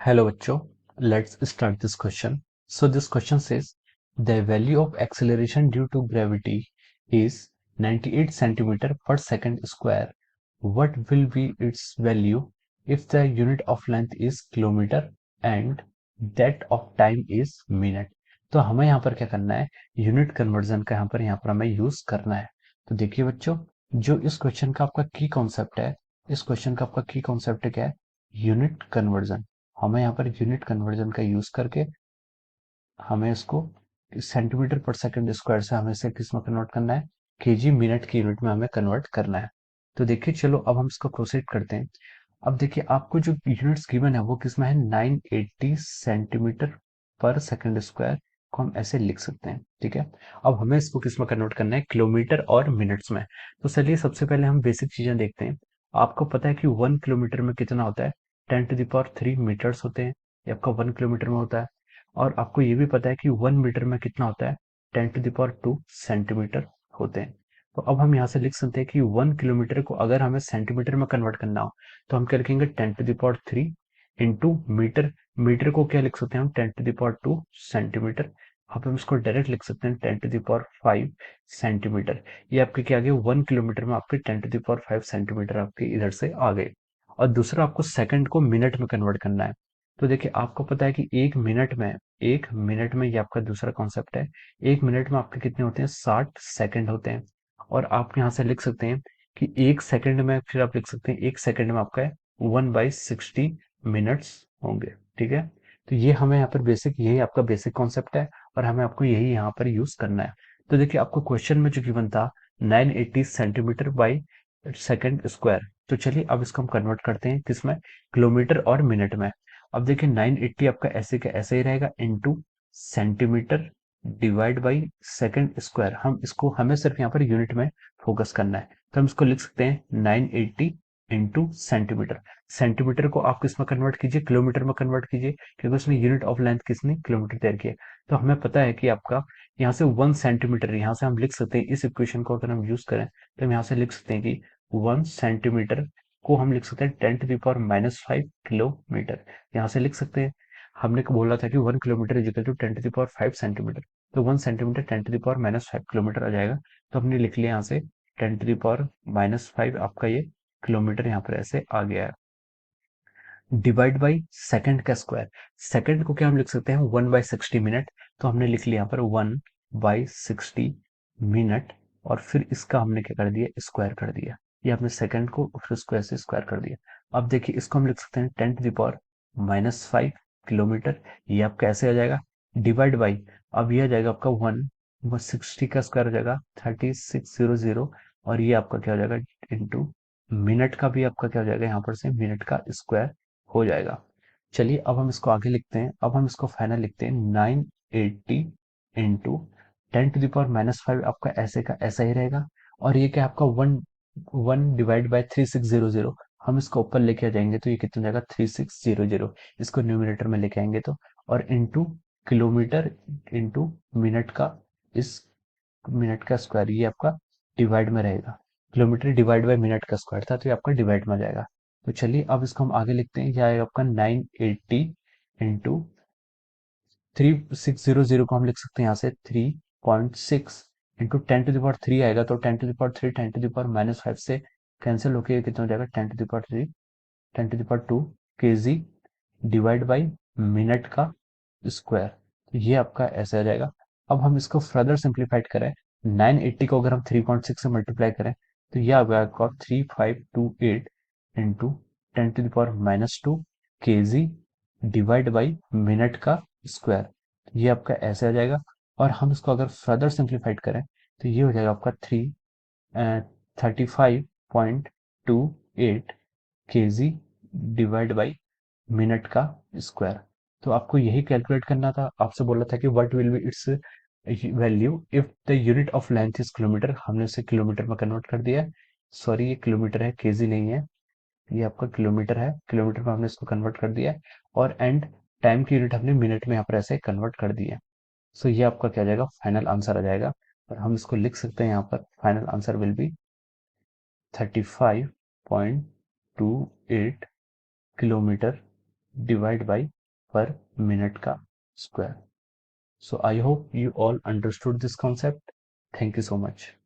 Hello बच्चों, let's start this question. So this question says the value of acceleration due to gravity is 98 centimeter per second square. What will be its value if the unit of length is kilometer and that of time is minute? तो हमें यहाँ पर क्या करना है, unit conversion का यहाँ पर हमें यूज करना है. तो देखिए बच्चों, जो इस क्वेश्चन का आपका की कॉन्सेप्ट है, इस क्वेश्चन का आपका की कॉन्सेप्ट क्या है, यूनिट कन्वर्जन. हमें यहाँ पर यूनिट कन्वर्जन का यूज करके हमें इसको सेंटीमीटर पर सेकंड स्क्वायर से हमें इसे किस में कन्वर्ट करना है, केजी मिनट की यूनिट में हमें कन्वर्ट करना है. तो देखिए चलो अब हम इसको प्रोसीड करते हैं. अब देखिए आपको जो यूनिट्स गिवन है वो किस में है, 980 सेंटीमीटर पर सेकंड स्क्वायर को हम ऐसे लिख सकते हैं. ठीक है, अब हमें इसको किस में कन्वर्ट करना है, किलोमीटर और मिनट्स में. तो चलिए सबसे पहले हम बेसिक चीजें देखते हैं. आपको पता है कि 1 किलोमीटर में कितना होता है, 10⁻³ मीटर्स होते हैं. ये आपका 1 किलोमीटर में होता है. और आपको ये भी पता है कि 1 मीटर में कितना होता है, 10⁻² सेंटीमीटर होते हैं. तो अब हम यहाँ से लिख सकते हैं कि 1 किलोमीटर को अगर हमें सेंटीमीटर में कन्वर्ट करना हो तो हम क्या लिखेंगे, 10⁻³ इंटू मीटर. मीटर को क्या लिख सकते हैं हम, 10⁻² सेंटीमीटर. अब हम इसको डायरेक्ट लिख सकते हैं 10⁵ सेंटीमीटर. ये आपके क्या आ गए, 1 किलोमीटर में आपके 10⁵ सेंटीमीटर आपके इधर से आ गए. और दूसरा आपको सेकंड को मिनट में कन्वर्ट करना है. तो देखिए आपको पता है कि एक मिनट में ये आपका दूसरा कॉन्सेप्ट है. एक मिनट में आपके कितने होते हैं, 60 सेकंड होते हैं. और आप यहाँ से लिख सकते हैं कि एक सेकंड में, फिर आप लिख सकते हैं एक सेकंड में आपका 1/60 मिनट्स होंगे. ठीक है, तो ये हमें यहाँ पर बेसिक, यही आपका बेसिक कॉन्सेप्ट है और हमें आपको यही यहाँ पर यूज करना है. तो देखिए आपको क्वेश्चन में जो गिवन था 980 सेंटीमीटर बाई सेकंड स्क्वायर. तो चलिए अब इसको हम कन्वर्ट करते हैं किसमें, किलोमीटर और मिनट में. अब देखिए 980 आपका ऐसे का ऐसे ही रहेगा, into centimetre divide by second square. हमें सिर्फ यहाँ पर यूनिट में फोकस करना है. तो हम इसको लिख सकते हैं 980 इंटू सेंटीमीटर. सेंटीमीटर को आप किस में कन्वर्ट कीजिए, किलोमीटर में कन्वर्ट कीजिए, क्योंकि उसने यूनिट ऑफ लेंथ किसने, किलोमीटर तैयार किया. तो हमें पता है कि आपका यहाँ से 1 सेंटीमीटर, यहाँ से हम लिख सकते हैं इस इक्वेशन को अगर हम यूज करें तो हम यहाँ से लिख सकते हैं कि 1 सेंटीमीटर को हम लिख सकते हैं 10⁻⁻5 किलोमीटर. यहाँ से लिख सकते हैं. हमने बोला था कि 1 kilometre is equal to 10⁵ centimetre. तो 1 सेंटीमीटर 10⁻⁻5 किलोमीटर आ जाएगा. तो हमने लिख लिया यहाँ से 10⁻⁻5 आपका ये किलोमीटर यहाँ पर ऐसे आ गया है. डिवाइड बाई सेकंड का स्क्वायर. सेकंड को क्या हम लिख सकते हैं, 1/60 मिनट. तो हमने लिख लिया यहाँ पर 1/60 मिनट. और फिर इसका हमने क्या कर दिया, स्क्वायर कर दिया. ये हमने सेकंड को फिर स्क्वायर से स्क्वायर कर दिया. अब देखिए इसको हम लिख सकते हैं 10⁻⁻5 किलोमीटर. ये आप कैसे आ जाएगा, डिवाइड बाई, अब ये आ जाएगा आपका 1/60 का स्क्वायर हो जाएगा 3600. और ये आपका क्या हो जाएगा, इंटू मिनट का भी आपका क्या हो जाएगा, यहाँ पर से मिनट का स्क्वायर हो जाएगा. चलिए अब हम इसको आगे लिखते हैं. अब हम इसको फाइनल लिखते हैं 980 इंटू 10⁻⁻5 आपका ऐसे का ऐसा ही रहेगा. और ये क्या आपका 1 डिवाइड बाय 3600. हम इसको ऊपर लेके आ जाएंगे तो ये कितना जाएगा, 3600. इसको न्यूमिनेटर में लेके आएंगे तो, और इंटू किलोमीटर इंटू मिनट का, इस मिनट का स्क्वायर, ये आपका डिवाइड में रहेगा. किलोमीटर डिवाइड बाय मिनट का स्क्वायर था तो ये आपका डिवाइड में आ जाएगा. तो चलिए अब इसको हम आगे लिखते हैं. यह आएगा आपका 980 इंटू 3600 को हम लिख सकते हैं यहाँ से 3.6 इंटू 10⁻³ आएगा. तो 10⁻³ 10⁻⁻5 से कैंसिल होके कितना हो जाएगा, 10⁻³ 10⁻² केजी डिवाइड बाई मिनट का स्क्वायर. तो ये आपका ऐसे आ जाएगा. अब हम इसको फर्दर सिंप्लीफाइड करें, 980 को अगर हम 3.6 से मल्टीप्लाई करें तो ये आ गया आपका 3528 into 10⁻⁻2 KG divide by minute का स्क्वायर. ये आपका ऐसे आ जाएगा. और हम इसको अगर फर्दर सिंप्लीफाइड करें तो ये हो जाएगा आपका 35.28 केजी डिवाइड बाई मिनट का स्क्वायर. तो आपको यही कैलकुलेट करना था. आपसे बोला था कि what will be it's value if the unit of length is kilometre. हमने उसे किलोमीटर में कन्वर्ट कर दिया है. सॉरी, ये किलोमीटर है, केजी नहीं है. ये आपका किलोमीटर है, किलोमीटर में हमने इसको कन्वर्ट कर दिया है. और एंड टाइम की यूनिट हमने मिनट में यहाँ पर ऐसे कन्वर्ट कर दी है. सो ये आपका क्या आ जाएगा, फाइनल आंसर आ जाएगा. और हम इसको लिख सकते हैं यहाँ पर, final answer will be 35.28 kilometre divide by पर मिनट का square. So I hope you all understood this concept. Thank you so much.